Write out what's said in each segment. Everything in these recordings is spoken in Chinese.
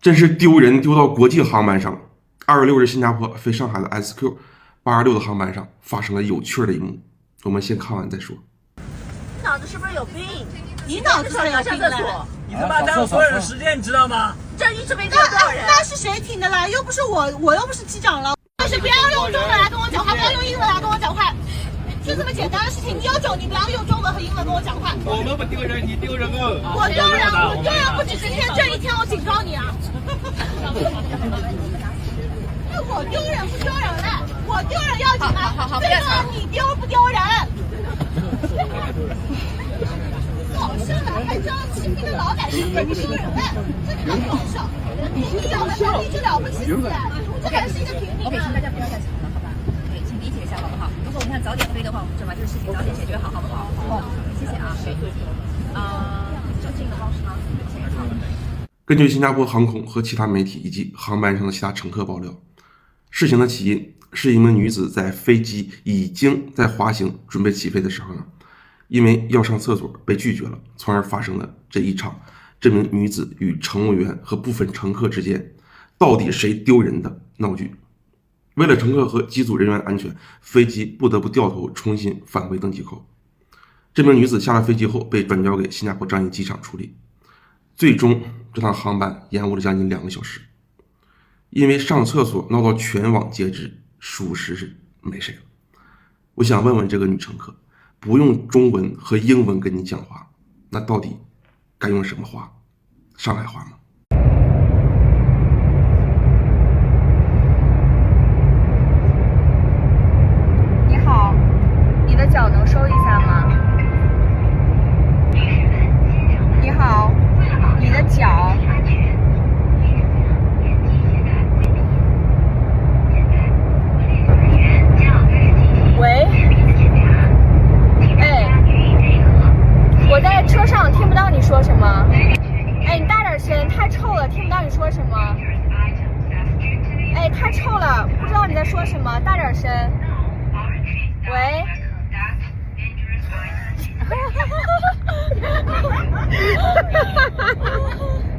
真是丢人丢到国际航班上。26日，新加坡飞上海的 SQ86的航班上发生了有趣的一幕，我们先看完再说。脑子是不是有病？你脑子上要上厕所？你他妈耽误所有人时间，你知道吗？这一直没多少人。那是谁停的啦？又不是我，我又不是机长了。就是不要用中文来跟我讲话，不要用英文来跟我讲话，就这么简单的事情。你有种，你不要用中文和英文跟我讲话。我们不丢人，你丢人哦。我丢人，我丢人不止今天这一天，我警告你啊！我丢人不丢人了，我丢人要紧吗？好，最重要你丢不丢人？搞事了，还这样欺负的老百姓，不丢人了，真的搞笑！你有了能力就了不起死了，这还是一个平民啊！请大家不要再吵了，好吧？对，请理解一下，好不好？如果我们想早点飞的话，我们就把这个事情早点解决好，好不好？谢谢啊。就这个方式吗？根据新加坡航空和其他媒体以及航班上的其他乘客爆料，事情的起因是一名女子在飞机已经在滑行准备起飞的时候呢，因为要上厕所被拒绝了，从而发生了这一场这名女子与乘务员和部分乘客之间到底谁丢人的闹剧。为了乘客和机组人员安全，飞机不得不掉头重新返回登机口。这名女子下了飞机后被转交给新加坡樟宜机场处理，最终这趟航班延误了将近2个小时。因为上厕所闹到全网皆知，属实是没谁了。我想问问这个女乘客，不用中文和英文跟你讲话，那到底该用什么话？上海话吗？你好，你的脚能收一下吗？你好，你的脚。喂，哎，我在车上听不到你说什么。哎，你大点声，太臭了，听不到你说什么。哎，太臭了，不知道你在说什么，大点声。喂。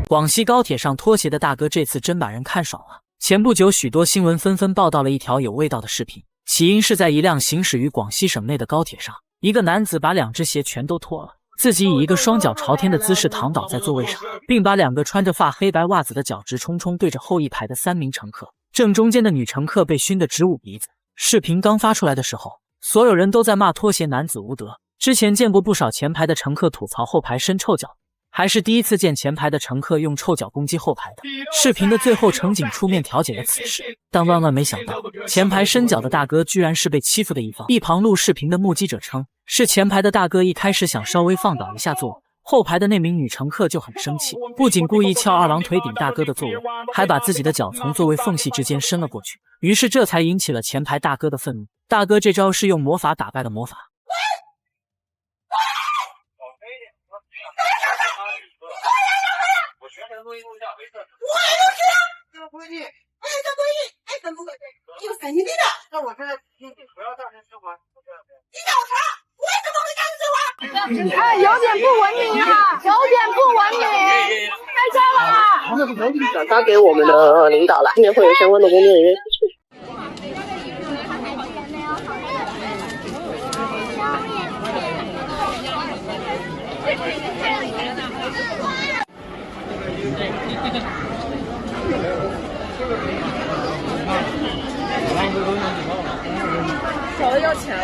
广西高铁上脱鞋的大哥这次真把人看爽了。前不久，许多新闻纷纷报道了一条有味道的视频。起因是在一辆行驶于广西省内的高铁上，一个男子把2只鞋全都脱了，自己以一个双脚朝天的姿势躺倒在座位上，并把2个穿着发黑白袜子的脚直冲冲对着后一排的3名乘客。正中间的女乘客被熏得直捂鼻子。视频刚发出来的时候，所有人都在骂拖鞋男子无德。之前见过不少前排的乘客吐槽后排伸臭脚，还是第一次见前排的乘客用臭脚攻击后排的。视频的最后，乘警出面调解了此事，但万万没想到，前排伸脚的大哥居然是被欺负的一方。一旁录视频的目击者称，是前排的大哥一开始想稍微放倒一下座位，后排的那名女乘客就很生气，不仅故意翘二郎腿顶大哥的座位，还把自己的脚从座位缝隙之间伸了过去，于是这才引起了前排大哥的愤怒。大哥这招是用魔法打败了魔法。我也录制了，这规矩，哎，这规矩，哎，怎么回事？你有神经病的！那我现在不要大声说话。你找茬，我怎么会大声说话？哎，有点不文明啊，有点不文明，开车了。打给我们的领导了，今年会有相关的工作人员。找了要钱了。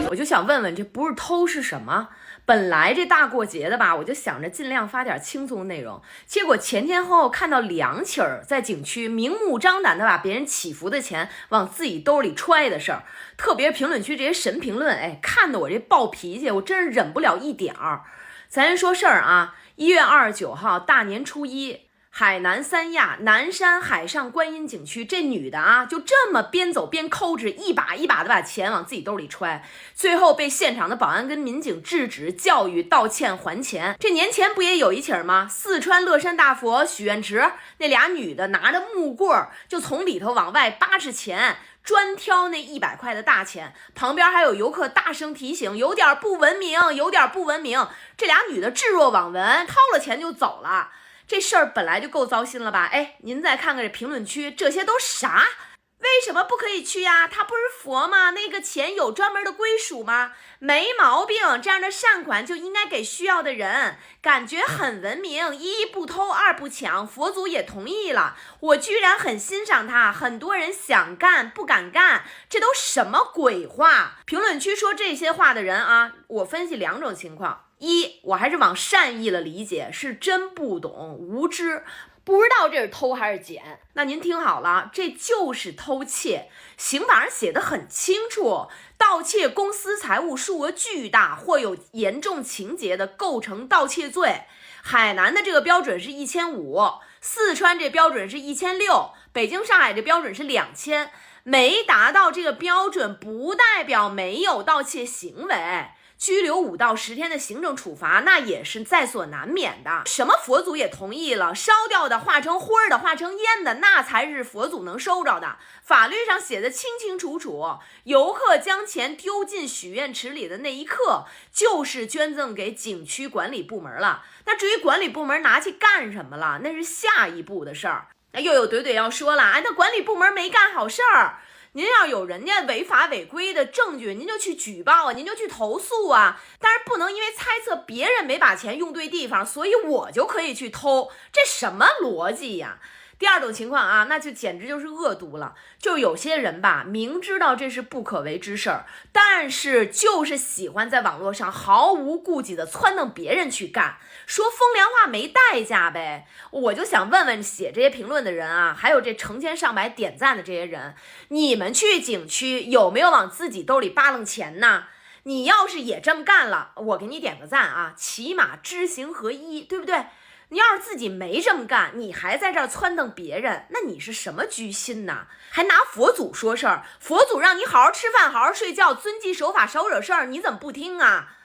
我就想问问，这不是偷是什么？本来这大过节的吧，我就想着尽量发点轻松内容，结果前前后后看到2起儿在景区明目张胆的把别人祈福的钱往自己兜里揣的事儿，特别是评论区这些神评论，哎，看得我这暴脾气，我真是忍不了一点儿。咱说事儿啊，1月29号大年初一，海南三亚南山海上观音景区，这女的啊，就这么边走边抠着，一把一把的把钱往自己兜里揣，最后被现场的保安跟民警制止、教育、道歉、还钱。这年前不也有一起吗？四川乐山大佛许愿池那俩女的拿着木棍就从里头往外扒着钱，专挑那100块的大钱，旁边还有游客大声提醒，有点不文明，有点不文明。这俩女的置若罔闻，掏了钱就走了。这事儿本来就够糟心了吧？哎，您再看看这评论区，这些都啥？为什么不可以去呀？他不是佛吗？那个钱有专门的归属吗？没毛病，这样的善款就应该给需要的人，感觉很文明。一不偷，二不抢，佛祖也同意了。我居然很欣赏他，很多人想干不敢干，这都什么鬼话？评论区说这些话的人啊，我分析2种情况：一，我还是往善意了理解，是真不懂，无知。不知道这是偷还是捡，那您听好了，这就是偷窃。刑法上写的很清楚，盗窃公私财物数额巨大或有严重情节的，构成盗窃罪。海南的这个标准是1500，四川这标准是1600，北京、上海这标准是2000。没达到这个标准，不代表没有盗窃行为。拘留5到10天的行政处罚，那也是在所难免的。什么佛祖也同意了，烧掉的、化成灰的、化成烟的，那才是佛祖能收着的。法律上写的清清楚楚，游客将钱丢进许愿池里的那一刻，就是捐赠给景区管理部门了。那至于管理部门拿去干什么了，那是下一步的事儿。那又有怼怼要说了，那管理部门没干好事儿。您要有人家违法违规的证据，您就去举报啊，您就去投诉啊。但是不能因为猜测别人没把钱用对地方，所以我就可以去偷，这什么逻辑呀？第2种情况啊，那就简直就是恶毒了。就有些人吧，明知道这是不可为之事儿，但是就是喜欢在网络上毫无顾忌的撺掇别人去干，说风凉话没代价呗。我就想问问写这些评论的人啊，还有这成千上百点赞的这些人，你们去景区有没有往自己兜里扒楞钱呢？你要是也这么干了，我给你点个赞啊，起码知行合一，对不对？你要是自己没这么干，你还在这儿撺掇别人，那你是什么居心呢？还拿佛祖说事儿，佛祖让你好好吃饭，好好睡觉，遵纪守法，少惹事儿，你怎么不听啊？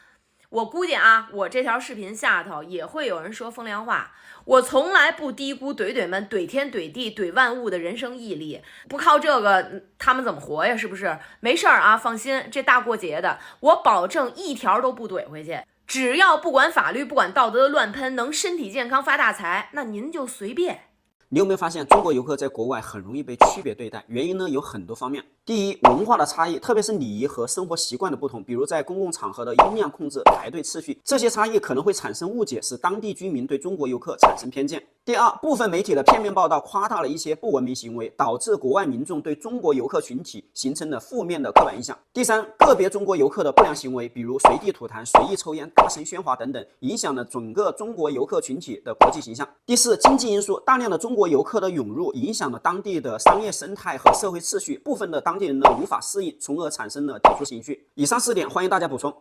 我估计啊，我这条视频下头也会有人说风凉话。我从来不低估怼怼们怼天怼地怼万物的人生毅力，不靠这个他们怎么活呀？是不是？没事儿啊，放心，这大过节的，我保证一条都不怼回去。只要不管法律不管道德的乱喷，能身体健康发大财，那您就随便。你有没有发现中国游客在国外很容易被区别对待？原因呢有很多方面。第一，文化的差异，特别是礼仪和生活习惯的不同，比如在公共场合的音量控制、排队次序，这些差异可能会产生误解，使当地居民对中国游客产生偏见。第二，部分媒体的片面报道夸大了一些不文明行为，导致国外民众对中国游客群体形成了负面的刻板印象。第三，个别中国游客的不良行为，比如随地吐痰、随意抽烟、大声喧哗等等，影响了整个中国游客群体的国际形象。第四，经济因素，大量的中国游客的涌入，影响了当地的商业生态和社会秩序，部分的当地人呢无法适应，从而产生了抵触情绪。以上4点，欢迎大家补充。